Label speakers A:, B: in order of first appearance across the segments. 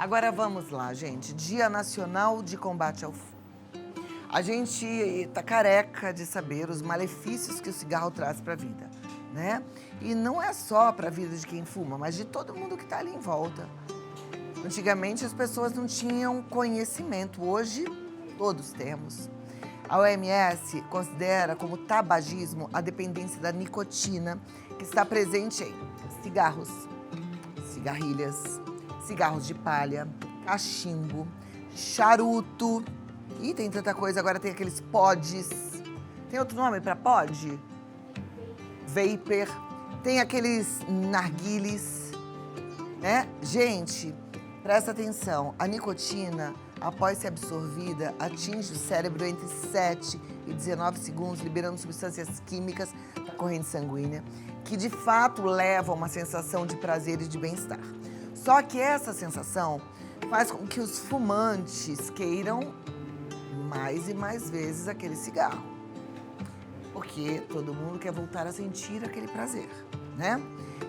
A: Agora vamos lá, gente. Dia Nacional de Combate ao Fumo. A gente tá careca de saber os malefícios que o cigarro traz para a vida, né? E não é só para a vida de quem fuma, mas de todo mundo que está ali em volta. Antigamente as pessoas não tinham conhecimento, hoje todos temos. A OMS considera como tabagismo a dependência da nicotina que está presente em cigarros, cigarrilhas, cigarros de palha, cachimbo, charuto. E tem tanta coisa, agora tem aqueles pods. Tem outro nome para pod? Vapor. Tem aqueles narguiles, né? Gente, presta atenção, a nicotina, após ser absorvida, atinge o cérebro entre 7 e 19 segundos, liberando substâncias químicas da corrente sanguínea, que de fato levam a uma sensação de prazer e de bem-estar. Só que essa sensação faz com que os fumantes queiram mais e mais vezes aquele cigarro. Porque todo mundo quer voltar a sentir aquele prazer, né?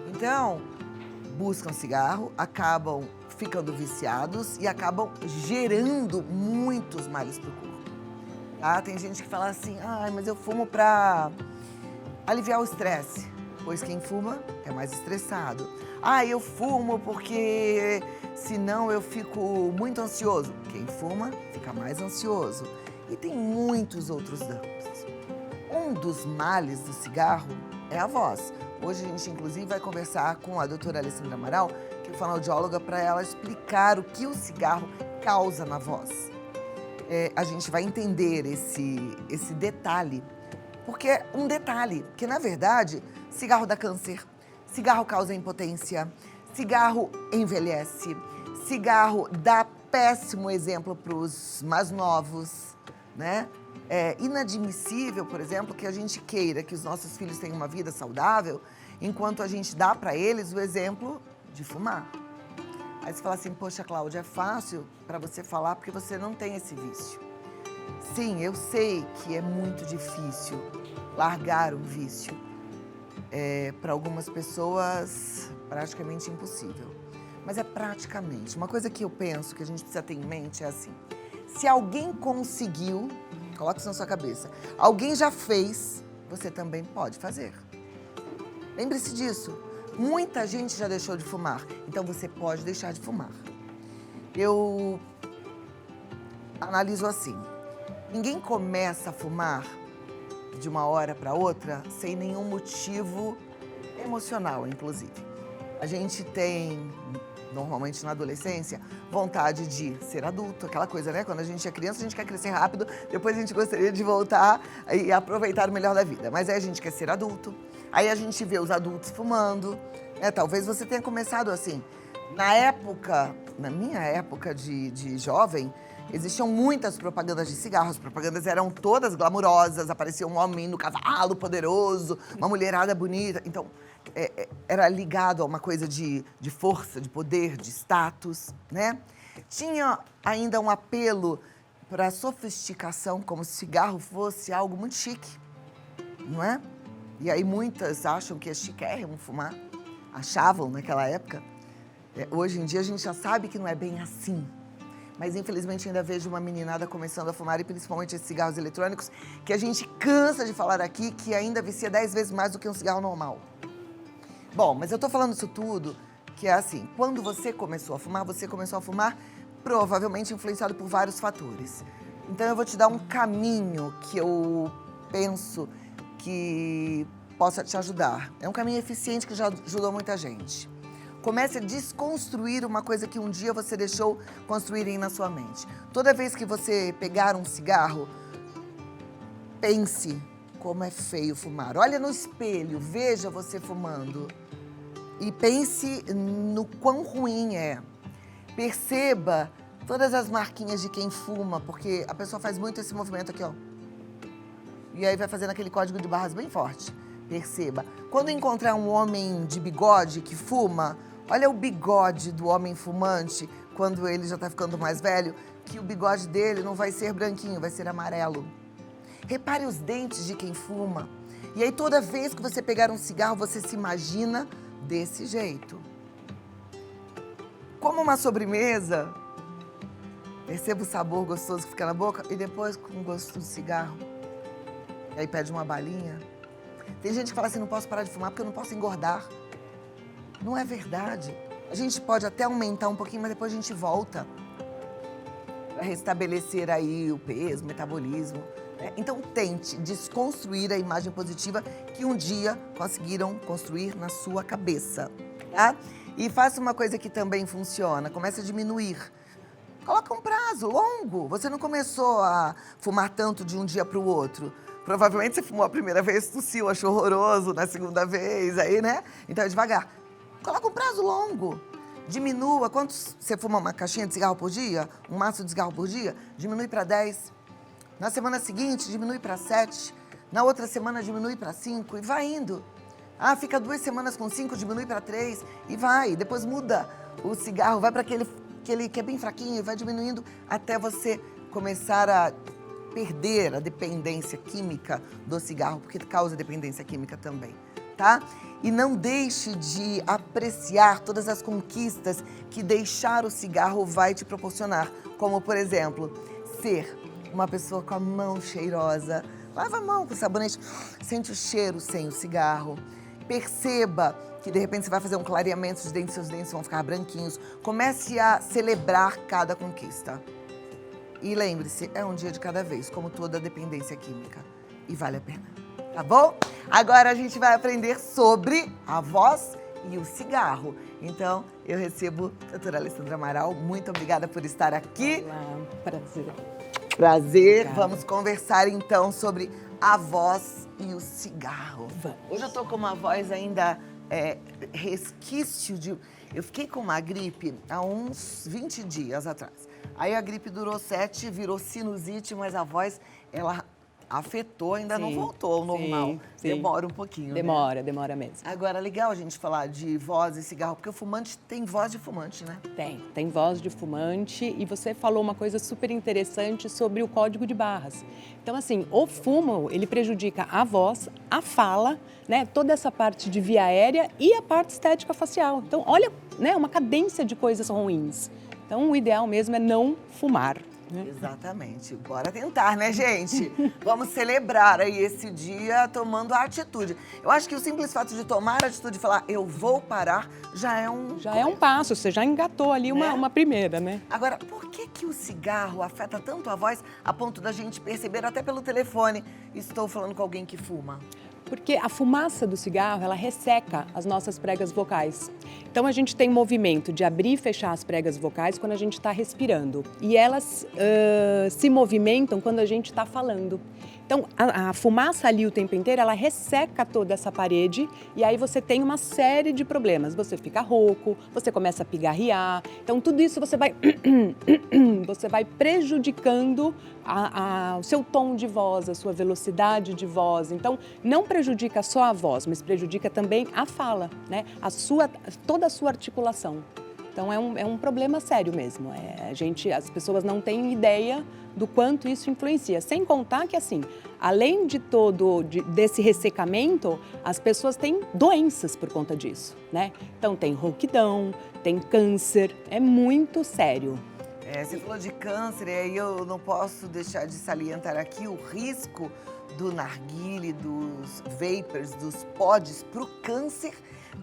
A: Então, buscam cigarro, acabam ficando viciados e acabam gerando muitos males para o corpo. Tá? Tem gente que fala assim, mas eu fumo para aliviar o estresse, pois quem fuma é mais estressado. Eu fumo porque senão eu fico muito ansioso. Quem fuma fica mais ansioso. E tem muitos outros danos. Um dos males do cigarro é a voz. Hoje a gente, inclusive, vai conversar com a doutora Alessandra Amaral, que é fonoaudióloga, para ela explicar o que o cigarro causa na voz. A gente vai entender esse detalhe, porque é um detalhe, que na verdade, cigarro dá câncer, cigarro causa impotência, cigarro envelhece, cigarro dá péssimo exemplo para os mais novos, né? É inadmissível, por exemplo, que a gente queira que os nossos filhos tenham uma vida saudável, enquanto a gente dá para eles o exemplo de fumar. Aí você fala assim, poxa, Cláudia, é fácil para você falar porque você não tem esse vício. Sim, eu sei que é muito difícil largar um vício. Para algumas pessoas, praticamente impossível. Mas é praticamente. Uma coisa que eu penso que a gente precisa ter em mente é assim, se alguém conseguiu, coloca isso na sua cabeça, alguém já fez, você também pode fazer. Lembre-se disso. Muita gente já deixou de fumar, então você pode deixar de fumar. Eu analiso assim, ninguém começa a fumar de uma hora para outra sem nenhum motivo emocional, inclusive. A gente tem, normalmente na adolescência, vontade de ser adulto, aquela coisa, né? Quando a gente é criança, a gente quer crescer rápido, depois a gente gostaria de voltar e aproveitar o melhor da vida. Mas aí a gente quer ser adulto, aí a gente vê os adultos fumando, talvez você tenha começado assim. Na minha época de jovem, existiam muitas propagandas de cigarros, as propagandas eram todas glamourosas, aparecia um homem no cavalo poderoso, uma mulherada bonita, então era ligado a uma coisa de força, de poder, de status, né? Tinha ainda um apelo para a sofisticação, como se cigarro fosse algo muito chique, não é? E aí muitas acham que é chiquérrimo fumar, achavam naquela época. Hoje em dia a gente já sabe que não é bem assim. Mas infelizmente ainda vejo uma meninada começando a fumar, e principalmente esses cigarros eletrônicos, que a gente cansa de falar aqui, que ainda vicia 10 vezes mais do que um cigarro normal. Bom, mas eu tô falando isso tudo, que é assim, quando você começou a fumar provavelmente influenciado por vários fatores. Então eu vou te dar um caminho que eu penso que possa te ajudar. É um caminho eficiente que já ajudou muita gente. Comece a desconstruir uma coisa que um dia você deixou construírem na sua mente. Toda vez que você pegar um cigarro, pense como é feio fumar. Olha no espelho, veja você fumando e pense no quão ruim é. Perceba todas as marquinhas de quem fuma, porque a pessoa faz muito esse movimento aqui, ó. E aí vai fazendo aquele código de barras bem forte. Perceba. Quando encontrar um homem de bigode que fuma, olha o bigode do homem fumante, quando ele já está ficando mais velho, que o bigode dele não vai ser branquinho, vai ser amarelo. Repare os dentes de quem fuma. E aí toda vez que você pegar um cigarro, você se imagina desse jeito. como uma sobremesa, perceba o sabor gostoso que fica na boca e depois com o gosto do cigarro. E aí pede uma balinha. Tem gente que fala assim, não posso parar de fumar porque eu não posso engordar. Não é verdade. A gente pode até aumentar um pouquinho, mas depois a gente volta para restabelecer aí o peso, o metabolismo. Então tente desconstruir a imagem positiva que um dia conseguiram construir na sua cabeça, tá? E faça uma coisa que também funciona, comece a diminuir. Coloca um prazo longo. Você não começou a fumar tanto de um dia para o outro. Provavelmente você fumou a primeira vez, tossiu, achou horroroso, na segunda vez, aí, né? Então é devagar. Coloca um prazo longo. Diminua. Quantos você fuma uma caixinha de cigarro por dia? Um maço de cigarro por dia? Diminui para 10. Na semana seguinte, diminui para 7. Na outra semana, diminui para 5 e vai indo. Ah, fica 2 semanas com 5, diminui para 3 e vai. Depois muda o cigarro, vai para aquele que é bem fraquinho e vai diminuindo até você começar a perder a dependência química do cigarro, porque causa dependência química também, tá? E não deixe de apreciar todas as conquistas que deixar o cigarro vai te proporcionar, como, por exemplo, ser uma pessoa com a mão cheirosa. Lava a mão com sabonete, sente o cheiro sem o cigarro. Perceba que, de repente, você vai fazer um clareamento de dentes, seus dentes vão ficar branquinhos. Comece a celebrar cada conquista. E lembre-se, é um dia de cada vez, como toda dependência química. E vale a pena, tá bom? Agora a gente vai aprender sobre a voz e o cigarro. Então, eu recebo a doutora Alessandra Amaral. Muito obrigada por estar aqui.
B: Olá, prazer.
A: Prazer.
B: Obrigada.
A: Vamos conversar, então, sobre a voz e o cigarro.
B: Vamos.
A: Hoje eu tô com uma voz ainda resquício de... Eu fiquei com uma gripe há uns 20 dias atrás. Aí a gripe durou 7, virou sinusite, mas a voz, ela afetou, ainda não voltou ao normal.
B: Sim.
A: Demora um pouquinho,
B: Demora mesmo.
A: Agora, legal a gente falar de voz e cigarro, porque o fumante tem voz de fumante, né?
B: Tem voz de fumante e você falou uma coisa super interessante sobre o código de barras. Então, assim, o fumo, ele prejudica a voz, a fala, né, toda essa parte de via aérea e a parte estética facial. Então, olha, né, uma cadência de coisas ruins. Então, o ideal mesmo é não fumar.
A: Exatamente. Bora tentar, né, gente? Vamos celebrar aí esse dia tomando a atitude. Eu acho que o simples fato de tomar a atitude e falar eu vou parar já é um...
B: Já é um passo, você já engatou ali
A: Né?
B: uma primeira, né?
A: Agora, por que o cigarro afeta tanto a voz a ponto da gente perceber até pelo telefone estou falando com alguém que fuma?
B: Porque a fumaça do cigarro, ela resseca as nossas pregas vocais. Então, a gente tem movimento de abrir e fechar as pregas vocais quando a gente está respirando. E elas se movimentam quando a gente está falando. Então, a fumaça ali o tempo inteiro, ela resseca toda essa parede e aí você tem uma série de problemas. Você fica rouco, você começa a pigarrear. Então, tudo isso você vai prejudicando o seu tom de voz, a sua velocidade de voz. Então, não prejudica só a voz, mas prejudica também a fala, né? Toda a sua articulação. Então, é um problema sério mesmo. As pessoas não têm ideia do quanto isso influencia. Sem contar que, assim, além desse ressecamento, as pessoas têm doenças por conta disso, né? Então, tem rouquidão, tem câncer, é muito sério.
A: Você falou de câncer, e aí eu não posso deixar de salientar aqui o risco do narguile, dos vapers, dos pods para o câncer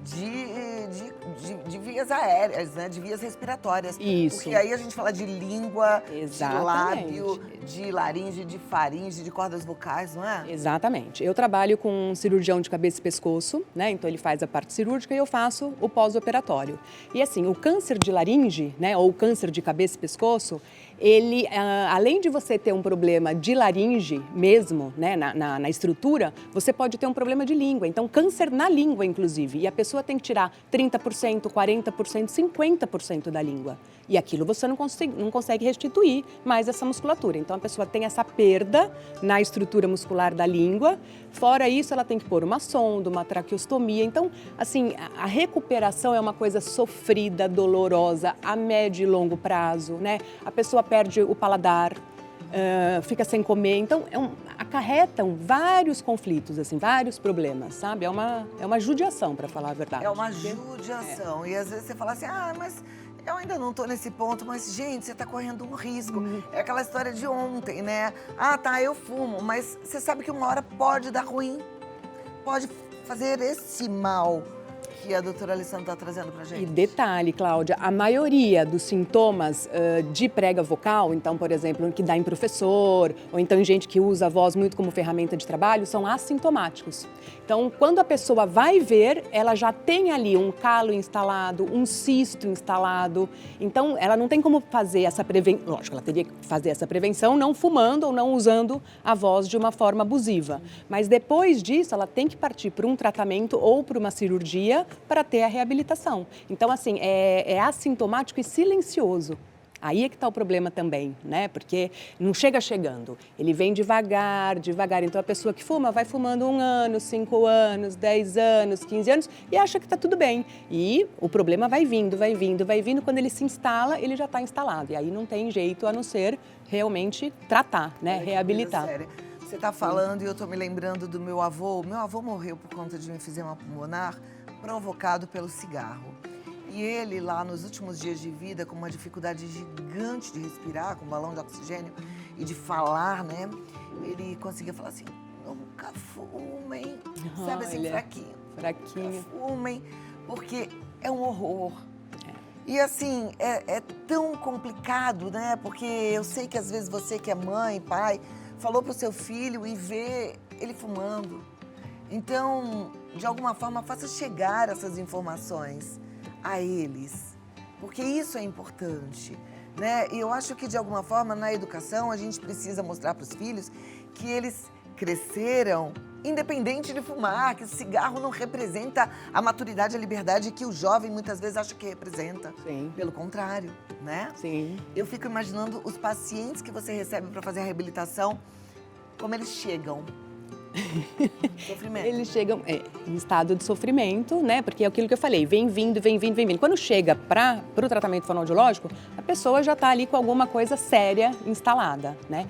A: de vias aéreas, né? De vias respiratórias.
B: Isso.
A: Porque aí a gente fala de língua,
B: Exatamente.
A: de lábio, de laringe, de faringe, de cordas vocais, não é?
B: Exatamente. Eu trabalho com um cirurgião de cabeça e pescoço, né? Então ele faz a parte cirúrgica e eu faço o pós-operatório. E assim, o câncer de laringe, né? Ou o câncer de cabeça e pescoço, ele, além de você ter um problema de laringe mesmo, né? Na estrutura, você pode ter um problema de língua. Então, câncer na língua, inclusive. E a pessoa tem que tirar 30%, 40%, 50% da língua. E aquilo você não consegue restituir mais essa musculatura. Então, a pessoa tem essa perda na estrutura muscular da língua. Fora isso, ela tem que pôr uma sonda, uma traqueostomia. Então, assim, a recuperação é uma coisa sofrida, dolorosa, a médio e longo prazo, né? A pessoa perde o paladar, fica sem comer. Então, acarretam vários conflitos, assim, vários problemas, sabe? É uma judiação, para falar a verdade.
A: É uma judiação. E às vezes você fala assim, mas Eu ainda não tô nesse ponto, mas, gente, você tá correndo um risco. É aquela história de ontem, né? Ah, tá, eu fumo, mas você sabe que uma hora pode dar ruim. Pode fazer esse mal que a doutora Alessandra está trazendo pra gente.
B: E detalhe, Cláudia, a maioria dos sintomas de prega vocal, então, por exemplo, que dá em professor, ou então em gente que usa a voz muito como ferramenta de trabalho, são assintomáticos. Então, quando a pessoa vai ver, ela já tem ali um calo instalado, um cisto instalado. Então, ela não tem como fazer essa prevenção. Lógico, ela teria que fazer essa prevenção não fumando ou não usando a voz de uma forma abusiva. Mas depois disso, ela tem que partir para um tratamento ou para uma cirurgia para ter a reabilitação. Então, assim, é assintomático e silencioso. Aí é que está o problema também, né? Porque não chega chegando. Ele vem devagar, devagar. Então, a pessoa que fuma vai fumando 1 ano, 5 anos, 10 anos, 15 anos e acha que está tudo bem. E o problema vai vindo, vai vindo, vai vindo. Quando ele se instala, ele já está instalado. E aí não tem jeito a não ser realmente tratar, né? Reabilitar.
A: Você está falando e eu estou me lembrando do meu avô. Meu avô morreu por conta de um enfisema pulmonar provocado pelo cigarro. E ele, lá nos últimos dias de vida, com uma dificuldade gigante de respirar, com um balão de oxigênio e de falar, né? Ele conseguia falar assim, nunca fumem, sabe assim, fraquinho.
B: Fraquinho.
A: Nunca fumem, porque é um horror. E assim, é tão complicado, né? Porque eu sei que às vezes você que é mãe, pai, falou pro seu filho e vê ele fumando. Então, de alguma forma, faça chegar essas informações a eles, porque isso é importante, né? E eu acho que, de alguma forma, na educação, a gente precisa mostrar para os filhos que eles cresceram independente de fumar, que o cigarro não representa a maturidade e a liberdade que o jovem muitas vezes acha que representa.
B: Sim.
A: Pelo contrário, né?
B: Sim.
A: Eu fico imaginando os pacientes que você recebe para fazer a reabilitação, como eles chegam. Sofrimento.
B: Eles chegam em estado de sofrimento, né? Porque é aquilo que eu falei, vem vindo, vem vindo, vem vindo. Quando chega para o tratamento fonoaudiológico, a pessoa já está ali com alguma coisa séria instalada, né?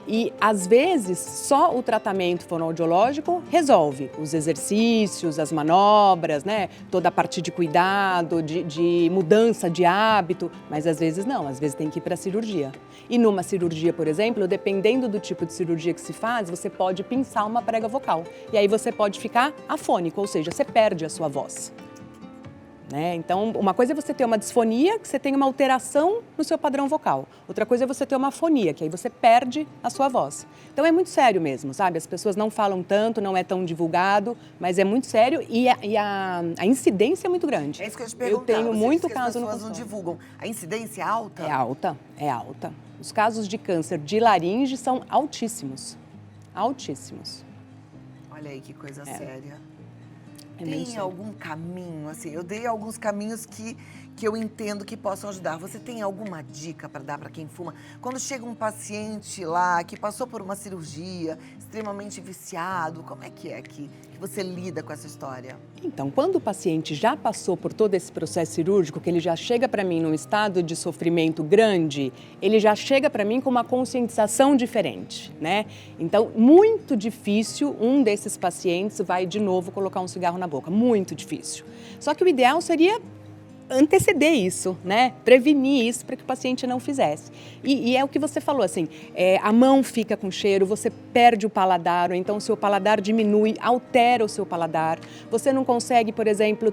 B: E, às vezes, só o tratamento fonoaudiológico resolve os exercícios, as manobras, né? Toda a parte de cuidado, de mudança de hábito, mas às vezes não, às vezes tem que ir para a cirurgia. E numa cirurgia, por exemplo, dependendo do tipo de cirurgia que se faz, você pode pinçar uma prega vocal. E aí você pode ficar afônico, ou seja, você perde a sua voz. Né? Então, uma coisa é você ter uma disfonia, que você tem uma alteração no seu padrão vocal. Outra coisa é você ter uma afonia, que aí você perde a sua voz. Então, é muito sério mesmo, sabe? As pessoas não falam tanto, não é tão divulgado, mas é muito sério e a incidência é muito grande.
A: É isso que eu te perguntava.
B: Eu tenho muito caso no
A: consultório. As pessoas não divulgam. A incidência é alta?
B: É alta, é alta. Os casos de câncer de laringe são altíssimos. Altíssimos.
A: Olha aí que coisa séria.
B: É
A: tem algum caminho, assim, eu dei alguns caminhos que eu entendo que possam ajudar. Você tem alguma dica para dar para quem fuma? Quando chega um paciente lá que passou por uma cirurgia, extremamente viciado, como é que você lida com essa história?
B: Então, quando o paciente já passou por todo esse processo cirúrgico, que ele já chega para mim num estado de sofrimento grande, ele já chega para mim com uma conscientização diferente, né? Então, muito difícil um desses pacientes vai de novo colocar um cigarro na boca, muito difícil. Só que o ideal seria anteceder isso, né? Prevenir isso para que o paciente não fizesse. E é o que você falou, assim, a mão fica com cheiro, você perde o paladar, ou então o seu paladar diminui, altera o seu paladar. Você não consegue, por exemplo,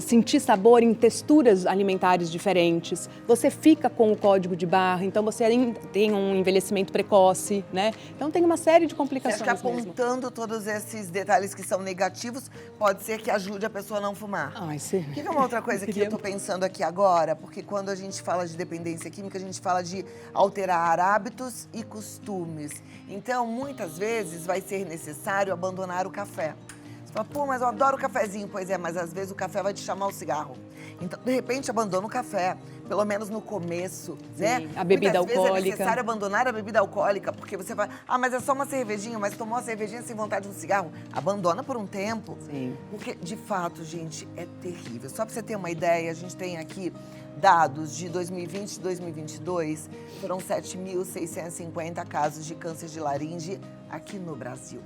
B: sentir sabor em texturas alimentares diferentes. Você fica com o código de barra, então você tem um envelhecimento precoce, né? Então tem uma série de complicações
A: Você acha que
B: mesmo.
A: apontando todos esses detalhes que são negativos, pode ser que ajude a pessoa a não fumar?
B: Ai, sim.
A: Que é uma outra coisa que eu tô pensando aqui agora, porque quando a gente fala de dependência química, a gente fala de alterar hábitos e costumes. Então, muitas vezes vai ser necessário abandonar o café. Você fala, pô, mas eu adoro o cafezinho. Pois é, mas às vezes o café vai te chamar o cigarro. Então, de repente, abandona o café, pelo menos no começo, né?
B: A bebida
A: Muitas
B: alcoólica.
A: vezes é necessário abandonar a bebida alcoólica, porque você vai, mas é só uma cervejinha, mas tomou a cervejinha sem vontade de um cigarro. Abandona por um tempo.
B: Sim.
A: Porque, de fato, gente, é terrível. Só para você ter uma ideia, a gente tem aqui dados de 2020 e 2022, foram 7.650 casos de câncer de laringe aqui no Brasil.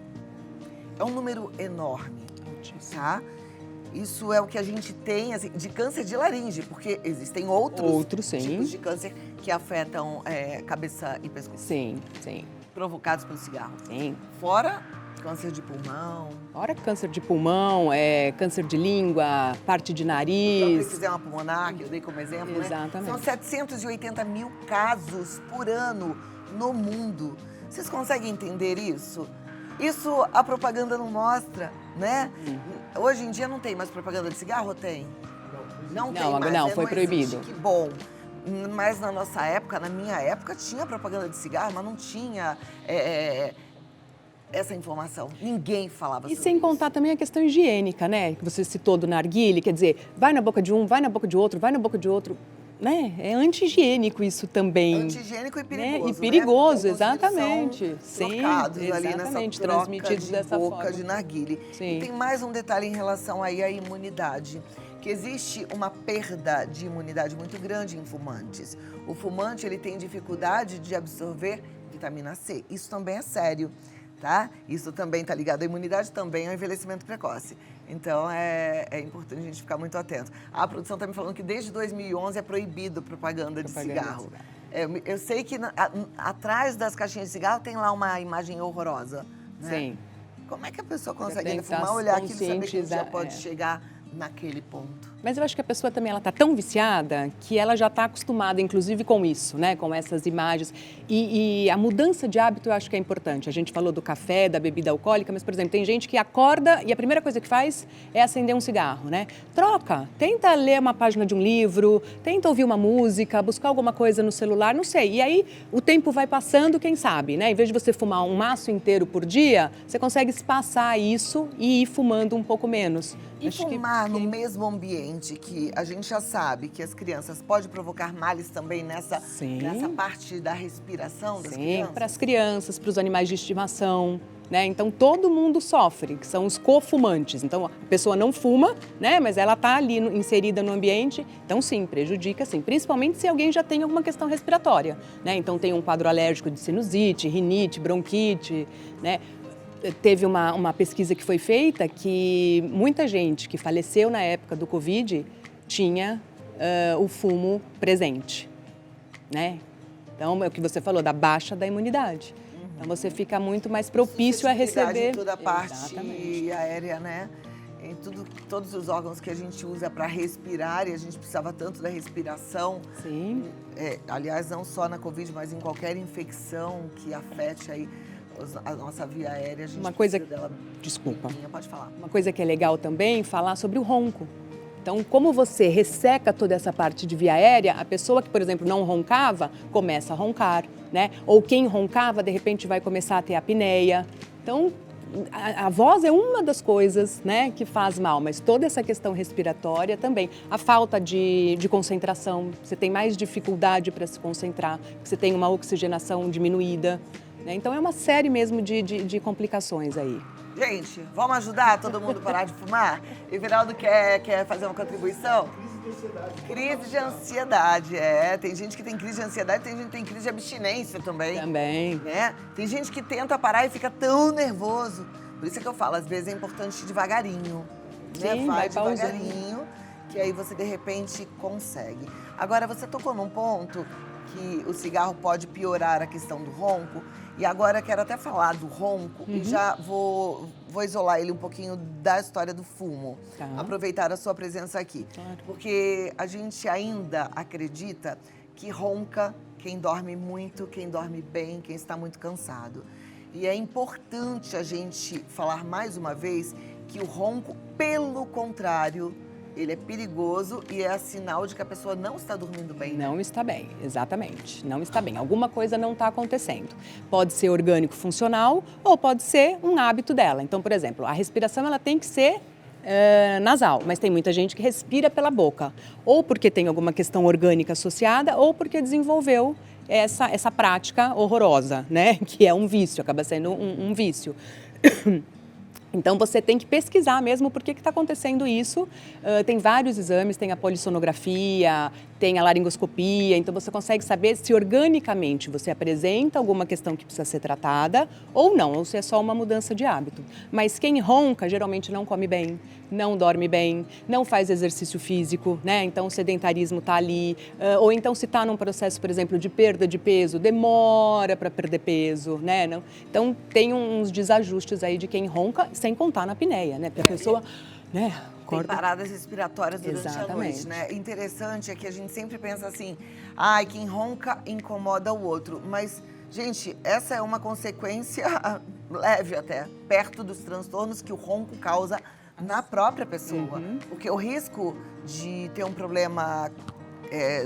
A: É um número enorme, tá? Isso é o que a gente tem assim, de câncer de laringe, porque existem outros
B: sim.
A: tipos de câncer que afetam cabeça e pescoço.
B: Sim, sim.
A: Provocados pelo cigarro.
B: Sim.
A: Fora câncer de pulmão.
B: Fora câncer de pulmão, câncer de língua, parte de
A: O próprio
B: nariz.
A: enfisema pulmonar, que eu dei como exemplo,
B: Exatamente.
A: São 780 mil casos por ano no mundo. Vocês conseguem entender isso? Isso a propaganda não mostra, né? Hoje em dia não tem mais propaganda de cigarro, ou tem? Não tem mais,
B: não,
A: né?
B: foi proibido.
A: Existe, que bom. Mas na nossa época, na minha época, tinha propaganda de cigarro, mas não tinha essa informação. Ninguém falava sobre
B: E sem
A: isso.
B: contar também a questão higiênica, né? Que você citou do narguile, quer dizer, vai na boca de um, vai na boca de outro, vai na boca de outro. Né? É anti-higiênico isso também.
A: Anti-higiênico e perigoso,
B: né? E perigoso,
A: Porque
B: exatamente.
A: eles são
B: Sim,
A: trocados ali nessa
B: exatamente,
A: troca
B: transmitidos
A: de
B: dessa
A: boca
B: forma.
A: de narguile.
B: Sim.
A: E tem mais um detalhe em relação aí à imunidade, que existe uma perda de imunidade muito grande em fumantes. O fumante, ele tem dificuldade de absorver vitamina C. Isso também é sério, tá? Isso também está ligado à imunidade, também ao envelhecimento precoce. Então, é importante a gente ficar muito atento. A produção está me falando que desde 2011 é proibido propaganda de cigarro. Eu sei que atrás das caixinhas de cigarro tem lá uma imagem horrorosa, né?
B: Sim.
A: Como é que a pessoa consegue
B: tem que
A: fumar,
B: estar
A: olhar aquilo e saber que um dia
B: conscientizar,
A: pode chegar naquele ponto?
B: Mas eu acho que a pessoa também está tão viciada que ela já está acostumada, inclusive, com isso, né? Com essas imagens. E a mudança de hábito eu acho que é importante. A gente falou do café, da bebida alcoólica, mas, por exemplo, tem gente que acorda e a primeira coisa que faz é acender um cigarro, né? Troca, tenta ler uma página de um livro, tenta ouvir uma música, buscar alguma coisa no celular, não sei. E aí o tempo vai passando, quem sabe, né? Em vez de você fumar um maço inteiro por dia, você consegue espaçar isso e ir fumando um pouco menos.
A: E fumar no mesmo ambiente que a gente já sabe que as crianças pode provocar males também nessa parte da respiração das
B: Sim,
A: crianças?
B: para as crianças, para os animais de estimação, né? Então todo mundo sofre, que são os cofumantes. Então a pessoa não fuma, né? Mas ela está ali inserida no ambiente, então sim, prejudica sim, principalmente se alguém já tem alguma questão respiratória, né? Então tem um quadro alérgico de sinusite, rinite, bronquite, né? Teve uma pesquisa que foi feita que muita gente que faleceu na época do Covid tinha o fumo presente, né? Então, é o que você falou, da baixa da imunidade. Então, você fica muito mais propício a receber...
A: Em toda a parte aérea, né? Em todos os órgãos que a gente usa para respirar, e a gente precisava tanto da respiração.
B: Sim.
A: Aliás, não só na Covid, mas em qualquer infecção que afete aí a nossa via aérea, a gente precisa dela.
B: Desculpa.
A: Pode falar.
B: Uma coisa que é legal também, falar sobre o ronco. Então, como você resseca toda essa parte de via aérea, a pessoa que, por exemplo, não roncava, começa a roncar, né? Ou quem roncava, de repente, vai começar a ter apneia. Então, a voz é uma das coisas, né, que faz mal, mas toda essa questão respiratória também. A falta de concentração, você tem mais dificuldade para se concentrar, você tem uma oxigenação diminuída. Então, é uma série mesmo de complicações aí.
A: Gente, vamos ajudar todo mundo a parar de fumar? Everaldo quer fazer uma contribuição? Crise de ansiedade, Tem gente que tem crise de ansiedade, tem gente que tem crise de abstinência também.
B: Também.
A: Né? Tem gente que tenta parar e fica tão nervoso. Por isso é que eu falo, às vezes é importante ir devagarinho. Né?
B: Sim,
A: vai
B: pausando.
A: devagarinho, que aí você, de repente, consegue. Agora, você tocou num ponto que o cigarro pode piorar a questão do ronco. E agora eu quero até falar do ronco e já vou isolar ele um pouquinho da história do fumo.
B: Tá.
A: Aproveitar a sua presença aqui.
B: Claro.
A: Porque a gente ainda acredita que ronca quem dorme muito, quem dorme bem, quem está muito cansado. E é importante a gente falar mais uma vez que o ronco, pelo contrário, ele é perigoso e é sinal de que a pessoa não está dormindo bem.
B: Não está bem, exatamente. Não está bem. Alguma coisa não está acontecendo. Pode ser orgânico funcional ou pode ser um hábito dela. Então, por exemplo, a respiração ela tem que ser nasal, mas tem muita gente que respira pela boca. Ou porque tem alguma questão orgânica associada ou porque desenvolveu essa prática horrorosa, né? Que é um vício, acaba sendo um vício. Então, você tem que pesquisar mesmo por que está acontecendo isso. Tem vários exames, tem a polissonografia, tem a laringoscopia. Então, você consegue saber se organicamente você apresenta alguma questão que precisa ser tratada ou não, ou se é só uma mudança de hábito. Mas quem ronca, geralmente não come bem, não dorme bem, não faz exercício físico, né? Então o sedentarismo está ali. Ou então se está num processo, por exemplo, de perda de peso, demora para perder peso, né? Não, então tem uns desajustes aí de quem ronca, sem contar na apneia, né? Porque a pessoa, né?
A: Tem paradas respiratórias durante a noite, né? Interessante é que a gente sempre pensa assim, ai, quem ronca incomoda o outro. Mas, gente, essa é uma consequência leve até, perto dos transtornos que o ronco causa na própria pessoa. Porque o risco de ter um problema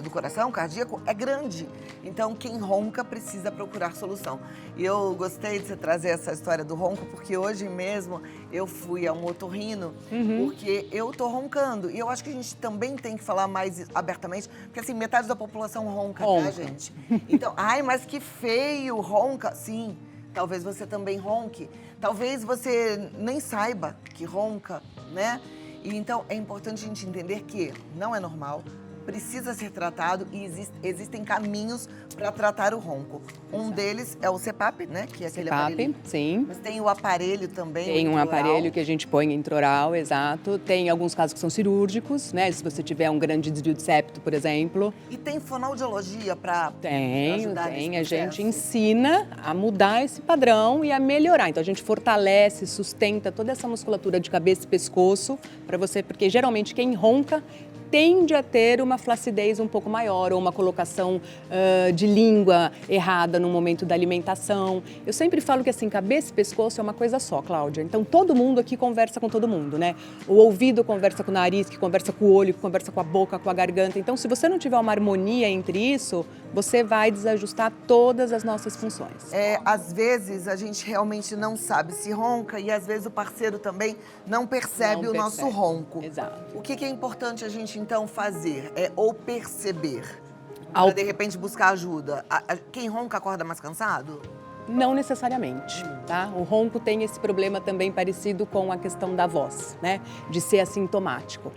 A: do coração, cardíaco, é grande. Então, quem ronca precisa procurar solução. E eu gostei de você trazer essa história do ronco, porque hoje mesmo eu fui a um otorrino, porque eu tô roncando. E eu acho que a gente também tem que falar mais abertamente, porque assim, metade da população ronca, tá, gente? Então, ai, mas que feio, ronca. Sim, talvez você também ronque. Talvez você nem saiba que ronca, né? E então, é importante a gente entender que não é normal, precisa ser tratado e existem caminhos para tratar o ronco. Um deles é o CPAP, né? Que é aquele aparelho.
B: Sim.
A: Mas tem o aparelho também.
B: Tem um aparelho que a gente põe intraoral, exato. Tem alguns casos que são cirúrgicos, né? Se você tiver um grande desvio de septo, por exemplo.
A: E tem fonoaudiologia para
B: ajudar nesse processo? A gente ensina a mudar esse padrão e a melhorar. Então a gente fortalece, sustenta toda essa musculatura de cabeça e pescoço para você, porque geralmente quem ronca tende a ter uma flacidez um pouco maior ou uma colocação de língua errada no momento da alimentação. Eu sempre falo que assim, cabeça e pescoço é uma coisa só, Cláudia. Então todo mundo aqui conversa com todo mundo, né? O ouvido conversa com o nariz, que conversa com o olho, que conversa com a boca, com a garganta. Então se você não tiver uma harmonia entre isso, você vai desajustar todas as nossas funções.
A: Às vezes a gente realmente não sabe se ronca e às vezes o parceiro também não percebe o nosso ronco.
B: Exato.
A: O que é importante a gente então fazer? Ou perceber, para de repente buscar ajuda. Quem ronca acorda mais cansado?
B: Não necessariamente, tá? O ronco tem esse problema também parecido com a questão da voz, né? De ser assintomático.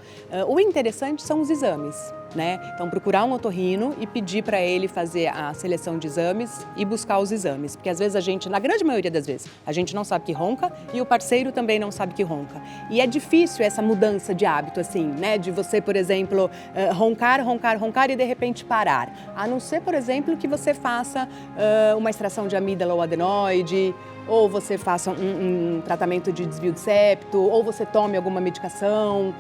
B: O interessante são os exames, né? Então, procurar um otorrino e pedir para ele fazer a seleção de exames e buscar os exames. Porque às vezes a gente, na grande maioria das vezes, a gente não sabe que ronca e o parceiro também não sabe que ronca. E é difícil essa mudança de hábito, assim, né? De você, por exemplo, roncar e de repente parar. A não ser, por exemplo, que você faça uma extração de amígdala ou adenoide, ou você faça um tratamento de desvio de septo, ou você tome alguma medicação,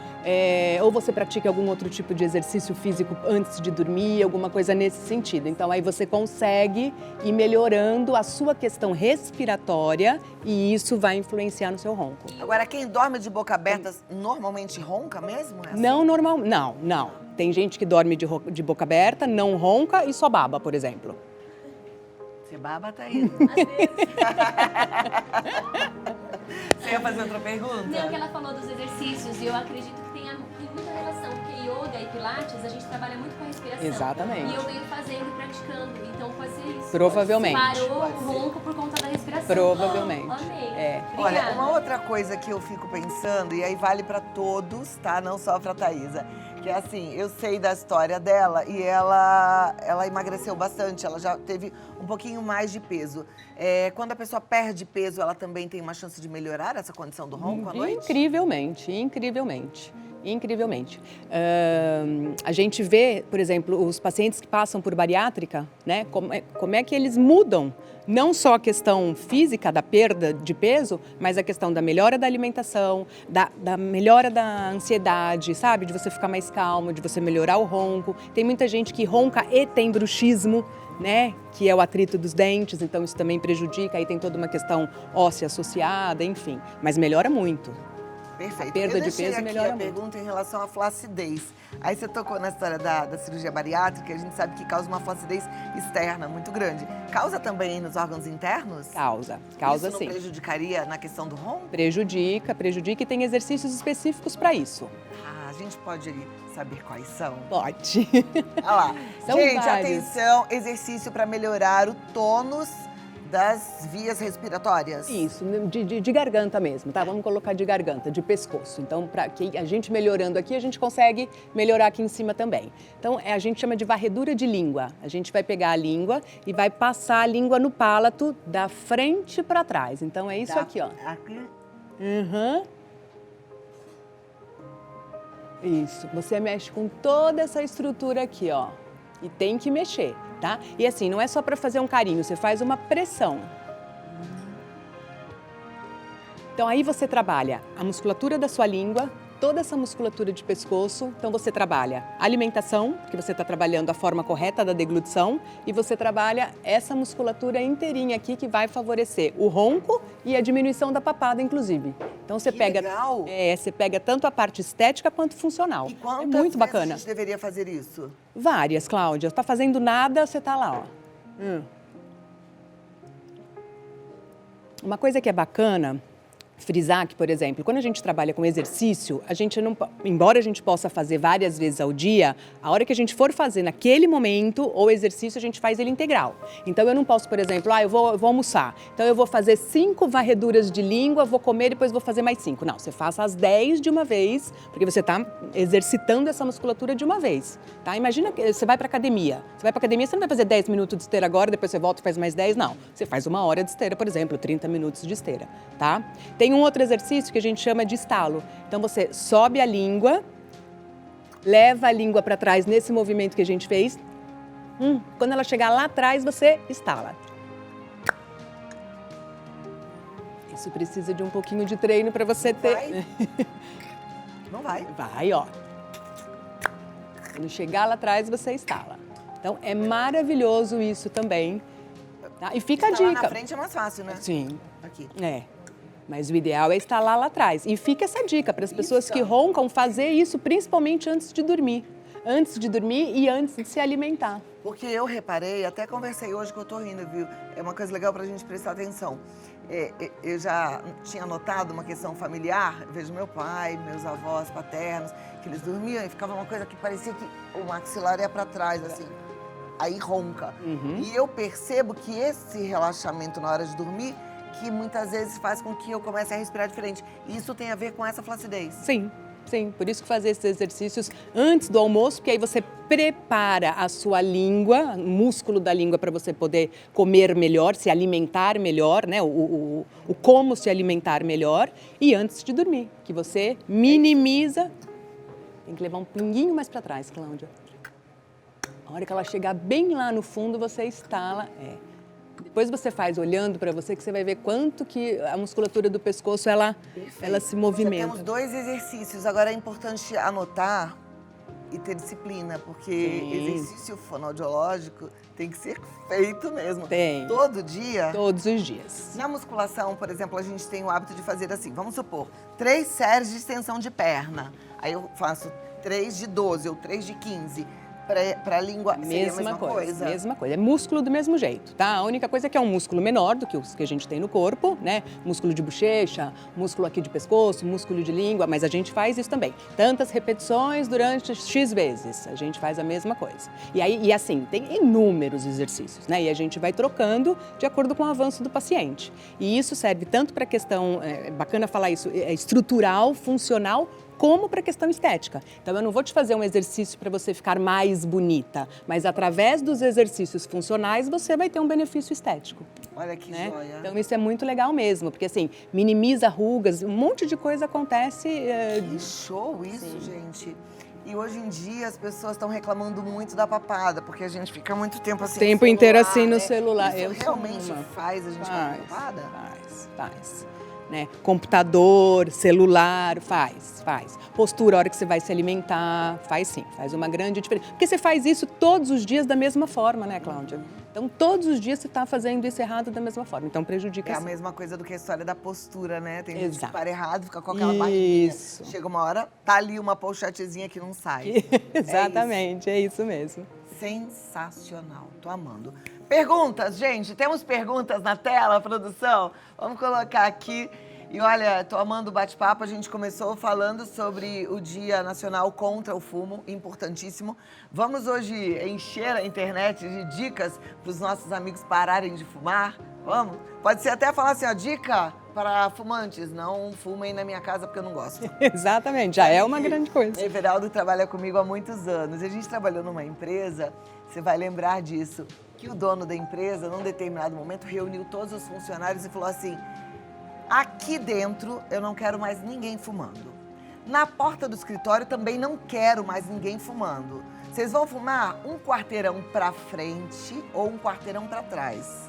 B: ou você pratique algum outro tipo de exercício físico antes de dormir, alguma coisa nesse sentido. Então aí você consegue ir melhorando a sua questão respiratória e isso vai influenciar no seu ronco.
A: Agora, quem dorme de boca aberta normalmente ronca mesmo? É assim?
B: Não. Tem gente que dorme de boca aberta, não ronca e só baba, por exemplo.
A: Você baba, Thaís? Você ia fazer outra pergunta?
C: Não, que ela falou dos exercícios e eu acredito que tem muita relação, porque yoga e pilates a gente trabalha muito com a respiração.
B: Exatamente.
C: E eu venho fazendo e praticando, então pode ser isso.
B: Provavelmente.
C: Parou o ronco por conta da respiração.
B: Provavelmente.
C: Amei.
A: Olha, uma outra coisa que eu fico pensando, e aí vale pra todos, tá? Não só pra Thaísa. Que é assim, eu sei da história dela e ela emagreceu bastante, ela já teve um pouquinho mais de peso. Quando a pessoa perde peso, ela também tem uma chance de melhorar essa condição do ronco à noite?
B: Incrivelmente. A gente vê, por exemplo, os pacientes que passam por bariátrica, né? Como é que eles mudam não só a questão física da perda de peso, mas a questão da melhora da alimentação, da melhora da ansiedade, sabe? De você ficar mais calmo, de você melhorar o ronco. Tem muita gente que ronca e tem bruxismo, né? Que é o atrito dos dentes, então isso também prejudica, aí tem toda uma questão óssea associada, enfim. Mas melhora muito.
A: Perfeito.
B: A perda de peso melhora muito.
A: Eu pergunta em relação à flacidez. Aí você tocou na história da cirurgia bariátrica, a gente sabe que causa uma flacidez externa muito grande. Causa também nos órgãos internos?
B: Causa
A: isso
B: sim.
A: Isso prejudicaria na questão do ronco?
B: Prejudica e tem exercícios específicos para isso.
A: A gente pode saber quais são?
B: Pode.
A: Olha lá.
B: São
A: gente,
B: vários.
A: Atenção, exercício para melhorar o tônus das vias respiratórias.
B: Isso, de garganta mesmo, tá? Vamos colocar de garganta, de pescoço. Então, para que a gente melhorando aqui, a gente consegue melhorar aqui em cima também. Então, a gente chama de varredura de língua. A gente vai pegar a língua e vai passar a língua no palato da frente para trás. Então, é isso aqui, ó.
A: Aqui?
B: Isso, você mexe com toda essa estrutura aqui, ó. E tem que mexer, tá? E assim, não é só para fazer um carinho, você faz uma pressão. Então aí você trabalha a musculatura da sua língua, toda essa musculatura de pescoço. Então você trabalha a alimentação, porque você está trabalhando a forma correta da deglutição, e você trabalha essa musculatura inteirinha aqui que vai favorecer o ronco e a diminuição da papada, inclusive. Então você pega,
A: legal.
B: você pega tanto a parte estética quanto funcional.
A: E quantas
B: É muito
A: vezes
B: bacana.
A: a gente deveria fazer isso?
B: Várias, Cláudia. Tá fazendo nada, você tá lá, ó. Uma coisa que é bacana frisar que, por exemplo, quando a gente trabalha com exercício, a gente não, embora a gente possa fazer várias vezes ao dia, a hora que a gente for fazer naquele momento o exercício, a gente faz ele integral. Então eu não posso, por exemplo, eu vou almoçar, então eu vou fazer 5 varreduras de língua, vou comer e depois vou fazer mais 5. Não, você faça as 10 de uma vez, porque você está exercitando essa musculatura de uma vez, tá? Imagina que você vai para academia. Você vai para academia, você não vai fazer 10 minutos de esteira agora, depois você volta e faz mais 10, não. Você faz 1 hora de esteira, por exemplo, 30 minutos de esteira, tá? Tem um outro exercício que a gente chama de estalo. Então você sobe a língua, leva a língua para trás nesse movimento que a gente fez. Quando ela chegar lá atrás, você estala. Isso precisa de um pouquinho de treino para você ter.
A: Vai? Não vai.
B: Vai, ó. Quando chegar lá atrás, você estala. Então é maravilhoso isso também. Tá? E fica a
A: Estalar
B: dica.
A: na frente é mais fácil, né?
B: Sim.
A: Aqui.
B: Mas o ideal é estalar lá atrás. E fica essa dica para as pessoas que roncam fazer isso principalmente antes de dormir. Antes de dormir e antes de se alimentar.
A: Porque eu reparei, até conversei hoje que eu tô rindo, viu? É uma coisa legal pra gente prestar atenção. Eu já tinha notado uma questão familiar, eu vejo meu pai, meus avós paternos, que eles dormiam e ficava uma coisa que parecia que o maxilar ia pra trás, assim. Aí ronca. E eu percebo que esse relaxamento na hora de dormir, que muitas vezes faz com que eu comece a respirar diferente. E isso tem a ver com essa flacidez.
B: Sim, sim. Por isso que fazer esses exercícios antes do almoço, porque aí você prepara a sua língua, o músculo da língua para você poder comer melhor, se alimentar melhor, né? O como se alimentar melhor. E antes de dormir, que você minimiza. Tem que levar um pinguinho mais para trás, Cláudia. A hora que ela chegar bem lá no fundo, você estala. Depois você faz olhando para você que você vai ver quanto que a musculatura do pescoço ela se movimenta.
A: Já temos 2 exercícios. Agora é importante anotar e ter disciplina, porque exercício fonoaudiológico tem que ser feito mesmo.
B: Tem.
A: Todo dia.
B: Todos os dias.
A: Na musculação, por exemplo, a gente tem o hábito de fazer assim, vamos supor, 3 séries de extensão de perna. Aí eu faço 3 de 12 ou 3 de 15. Para a língua seria a mesma coisa?
B: Mesma coisa. É músculo do mesmo jeito, tá? A única coisa é que é um músculo menor do que os que a gente tem no corpo, né? Músculo de bochecha, músculo aqui de pescoço, músculo de língua, mas a gente faz isso também. Tantas repetições durante X vezes, a gente faz a mesma coisa. E assim, tem inúmeros exercícios, né? E a gente vai trocando de acordo com o avanço do paciente. E isso serve tanto para a questão, é bacana falar isso, estrutural, funcional, como para a questão estética. Então, eu não vou te fazer um exercício para você ficar mais bonita, mas através dos exercícios funcionais, você vai ter um benefício estético.
A: Olha que
B: né?
A: joia.
B: Então, isso é muito legal mesmo, porque assim, minimiza rugas, um monte de coisa acontece.
A: Que show isso, gente. E hoje em dia as pessoas estão reclamando muito da papada, porque a gente fica muito tempo assim
B: Tempo
A: no celular,
B: inteiro assim no
A: né?
B: celular.
A: Isso
B: Eu sou
A: realmente
B: uma.
A: faz a gente ficar com papada?
B: Faz. Né? Computador, celular, faz. Postura, a hora que você vai se alimentar, faz sim, faz uma grande diferença. Porque você faz isso todos os dias da mesma forma, né, Cláudia? Então, todos os dias você está fazendo isso errado da mesma forma. Então, prejudica.
A: É a
B: sim.
A: mesma coisa do que a história da postura, né? Tem gente que
B: Exato.
A: para errado, fica com aquela barriguinha.
B: Isso.
A: Chega uma hora, tá ali uma pochetezinha que não sai.
B: Exatamente, é isso mesmo.
A: Sensacional, tô amando. Perguntas, gente, temos perguntas na tela, produção? Vamos colocar aqui. E olha, tô amando o bate-papo, a gente começou falando sobre o Dia Nacional contra o Fumo, importantíssimo. Vamos hoje encher a internet de dicas para os nossos amigos pararem de fumar? Vamos? Pode ser até falar assim, ó, dica para fumantes, não fumem na minha casa porque eu não gosto.
B: Exatamente, já é uma grande coisa.
A: Everaldo trabalha comigo há muitos anos. A gente trabalhou numa empresa, você vai lembrar disso, que o dono da empresa, num determinado momento, reuniu todos os funcionários e falou assim: aqui dentro eu não quero mais ninguém fumando. Na porta do escritório também não quero mais ninguém fumando. Vocês vão fumar um quarteirão pra frente ou um quarteirão pra trás.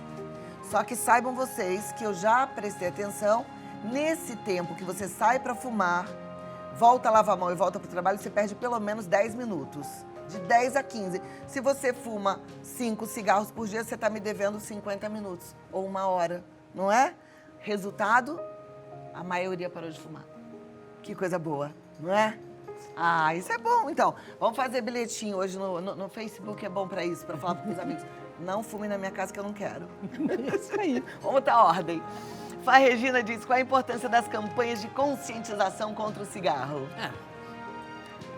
A: Só que saibam vocês que eu já prestei atenção, nesse tempo que você sai pra fumar, volta a lavar a mão e volta pro trabalho, você perde pelo menos 10 minutos. De 10 a 15. Se você fuma 5 cigarros por dia, você tá me devendo 50 minutos ou 1 hora, não é? Resultado, a maioria parou de fumar. Que coisa boa, não é? Ah, isso é bom. Então, vamos fazer bilhetinho hoje no Facebook, é bom pra isso, pra falar pros amigos. Não fume na minha casa que eu não quero.
B: Isso aí.
A: Vamos botar ordem. Fá Regina diz, qual a importância das campanhas de conscientização contra o cigarro?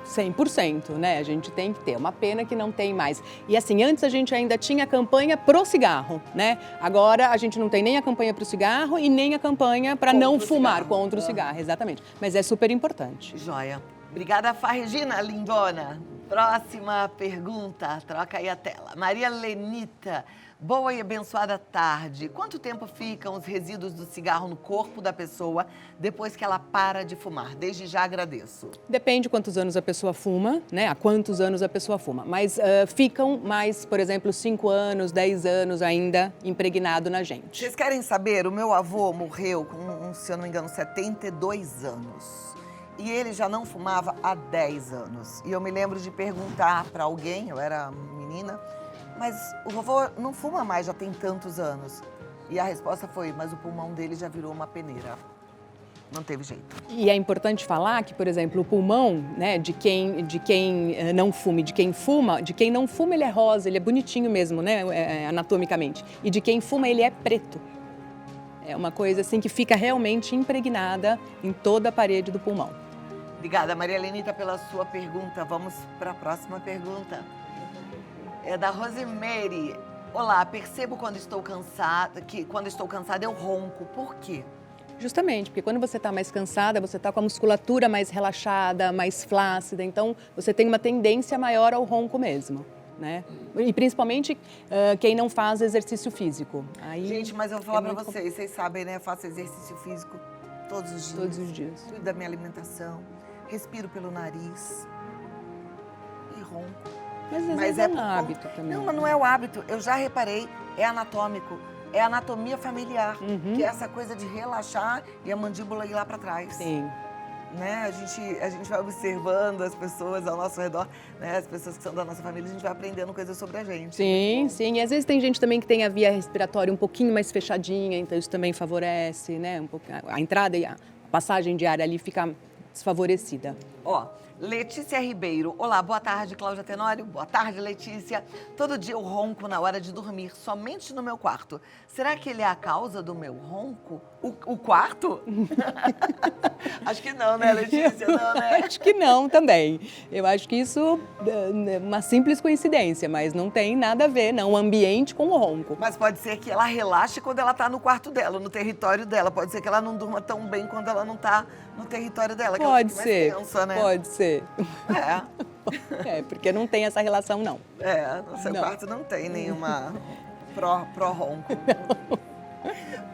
B: 100%, né? A gente tem que ter. Uma pena que não tem mais. E assim, antes a gente ainda tinha a campanha pro cigarro, né? Agora a gente não tem nem a campanha pro cigarro e nem a campanha para não fumar contra o cigarro, exatamente. Mas é super importante.
A: Joia. Obrigada, Fá Regina, lindona. Próxima pergunta, troca aí a tela. Maria Lenita, boa e abençoada tarde. Quanto tempo ficam os resíduos do cigarro no corpo da pessoa depois que ela para de fumar? Desde já agradeço.
B: Depende quantos anos a pessoa fuma, né? Há quantos anos a pessoa fuma. Mas ficam mais, por exemplo, 5 anos, 10 anos ainda impregnado na gente.
A: Vocês querem saber? O meu avô morreu com, se eu não me engano, 72 anos. E ele já não fumava há 10 anos. E eu me lembro de perguntar para alguém, eu era menina, mas o vovô não fuma mais, já tem tantos anos. E a resposta foi, mas o pulmão dele já virou uma peneira. Não teve jeito.
B: E é importante falar que, por exemplo, o pulmão, né, de quem não fume, de quem fuma, de quem não fuma ele é rosa, ele é bonitinho mesmo, né, anatomicamente. E de quem fuma ele é preto. É uma coisa assim que fica realmente impregnada em toda a parede do pulmão.
A: Obrigada, Maria Lenita, pela sua pergunta. Vamos para a próxima pergunta. É da Rosemary. Olá, percebo quando estou cansada, que quando estou cansada eu ronco. Por quê?
B: Justamente, porque quando você está mais cansada, você está com a musculatura mais relaxada, mais flácida, então você tem uma tendência maior ao ronco mesmo, né? E principalmente quem não faz exercício físico. Aí
A: gente, mas eu vou falar para vocês sabem, né? Eu faço exercício físico todos os dias.
B: Todos os dias.
A: Cuido da minha alimentação, respiro pelo nariz e ronco.
B: Mas às vezes é um hábito também.
A: Não, mas não é o hábito. Eu já reparei, é anatômico. É anatomia familiar, que é essa coisa de relaxar e a mandíbula ir lá para trás.
B: Sim.
A: Né? A gente vai observando as pessoas ao nosso redor, né? As pessoas que são da nossa família, a gente vai aprendendo coisas sobre a gente.
B: Sim, sim. E às vezes tem gente também que tem a via respiratória um pouquinho mais fechadinha, então isso também favorece, né? Um pouco, a entrada e a passagem de ar ali fica desfavorecida.
A: Ó, Letícia Ribeiro. Olá, boa tarde, Cláudia Tenório. Boa tarde, Letícia. Todo dia eu ronco na hora de dormir, somente no meu quarto. Será que ele é a causa do meu ronco? O quarto? Acho que não, né, Letícia? Não, né?
B: Acho que não também. Eu acho que isso é uma simples coincidência, mas não tem nada a ver, não, o ambiente com o ronco.
A: Mas pode ser que ela relaxe quando ela tá no quarto dela, no território dela. Pode ser que ela não durma tão bem quando ela não tá no território dela. Que
B: Pode
A: ela
B: ser,
A: mais tensa, né?
B: pode ser.
A: É.
B: É, porque não tem essa relação, não.
A: É, no seu
B: Não.
A: quarto não tem nenhuma pró-ronco.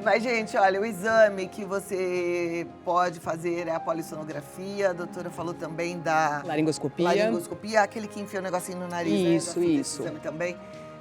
A: Mas, gente, olha, o exame que você pode fazer é a polissonografia. A doutora falou também da laringoscopia, aquele que enfia o negocinho no nariz.
B: Isso,
A: né? Já fiz
B: isso.
A: esse exame também,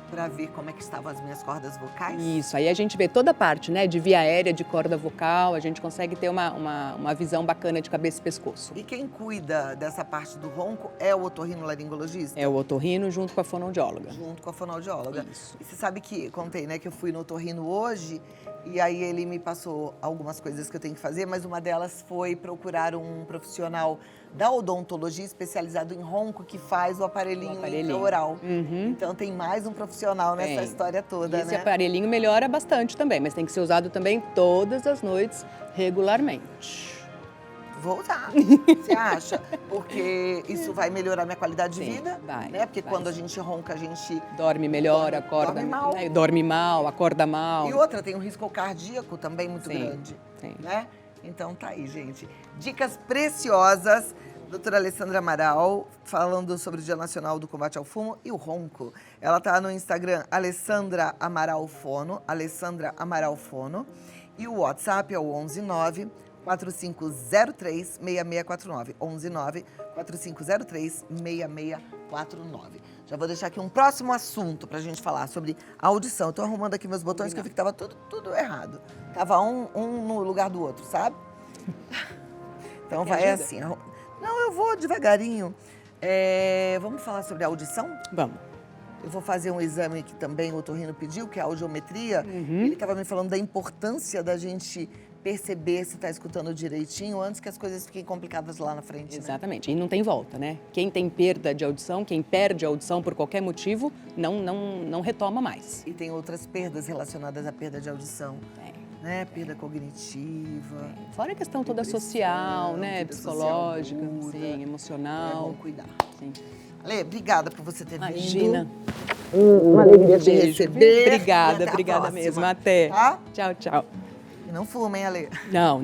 A: para ver como é que estavam as minhas cordas vocais.
B: Isso, aí a gente vê toda a parte, né, de via aérea, de corda vocal, a gente consegue ter uma visão bacana de cabeça e pescoço.
A: E quem cuida dessa parte do ronco é o otorrinolaringologista?
B: É o otorrino junto com a fonoaudióloga.
A: Junto com a fonoaudióloga.
B: Isso.
A: E você sabe que, contei, né, que eu fui no otorrino hoje e aí ele me passou algumas coisas que eu tenho que fazer, mas uma delas foi procurar um profissional da odontologia especializado em ronco que faz o aparelhinho intraoral. Então tem mais um profissional nessa história toda,
B: Esse
A: né?
B: aparelhinho melhora bastante também, mas tem que ser usado também todas as noites, regularmente.
A: Vou usar, você acha? Porque isso vai melhorar minha qualidade de
B: Sim,
A: vida,
B: vai,
A: né? Porque
B: vai
A: quando a
B: sim.
A: gente ronca, a gente...
B: Dorme melhor, acorda...
A: dorme mal.
B: Né, dorme mal, acorda mal.
A: E outra, tem um risco cardíaco também muito
B: Sim,
A: grande,
B: sim.
A: né? Então tá aí, gente. Dicas preciosas. Doutora Alessandra Amaral, falando sobre o Dia Nacional do Combate ao Fumo e o ronco. Ela tá no Instagram, Alessandra Amaral Fono, Alessandra Amaral Fono. E o WhatsApp é o 119 4503-6649. 119-4503-6649. Já vou deixar aqui um próximo assunto pra gente falar sobre a audição. Eu tô arrumando aqui meus botões que eu vi que tava tudo errado. Tava um no lugar do outro, sabe? Então
B: Quer
A: vai
B: ajuda?
A: assim. Não, eu vou devagarinho. Vamos falar sobre a audição?
B: Vamos.
A: Eu vou fazer um exame que também o otorrino pediu, que é a audiometria. Ele estava me falando da importância da gente perceber se está escutando direitinho antes que as coisas fiquem complicadas lá na frente. Né?
B: Exatamente. E não tem volta, né? Quem tem perda de audição, quem perde a audição por qualquer motivo, não retoma mais.
A: E tem outras perdas relacionadas à perda de audição. Né? Perda cognitiva.
B: Fora a questão toda
A: depressão,
B: social, né?
A: vida
B: Psicológica,
A: social dura.
B: sim,
A: É
B: emocional.
A: bom cuidar.
B: Sim.
A: Ale, obrigada por você ter
B: Imagina.
A: vindo. Uma alegria te
B: Beijo.
A: receber.
B: Obrigada,
A: E até a
B: obrigada
A: próxima,
B: mesmo. Até.
A: Tá?
B: Tchau, tchau.
A: E não fuma, hein, Ale?
B: Não.